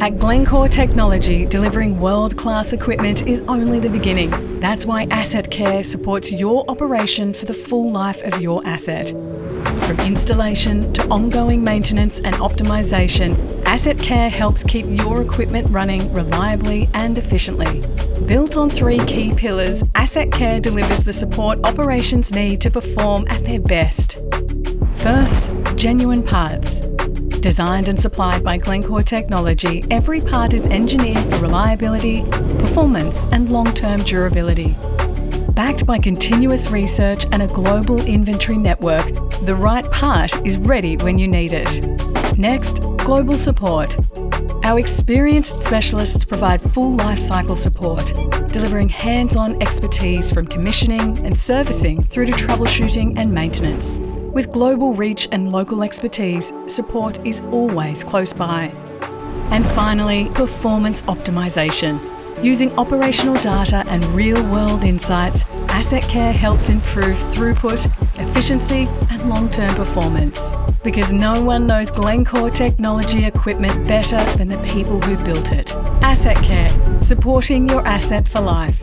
At Glencore Technology, delivering world-class equipment is only the beginning. That's why AssetCare supports your operation for the full life of your asset. From installation to ongoing maintenance and optimisation, AssetCare helps keep your equipment running reliably and efficiently. Built on 3 key pillars, AssetCare delivers the support operations need to perform at their best. First, genuine parts. Designed and supplied by Glencore Technology, every part is engineered for reliability, performance and long-term durability. Backed by continuous research and a global inventory network, the right part is ready when you need it. Next, global support. Our experienced specialists provide full lifecycle support, delivering hands-on expertise from commissioning and servicing through to troubleshooting and maintenance. With global reach and local expertise, support is always close by. And finally, performance optimisation. Using operational data and real-world insights, AssetCare helps improve throughput, efficiency and long-term performance. Because no one knows Glencore Technology equipment better than the people who built it. AssetCare, supporting your asset for life.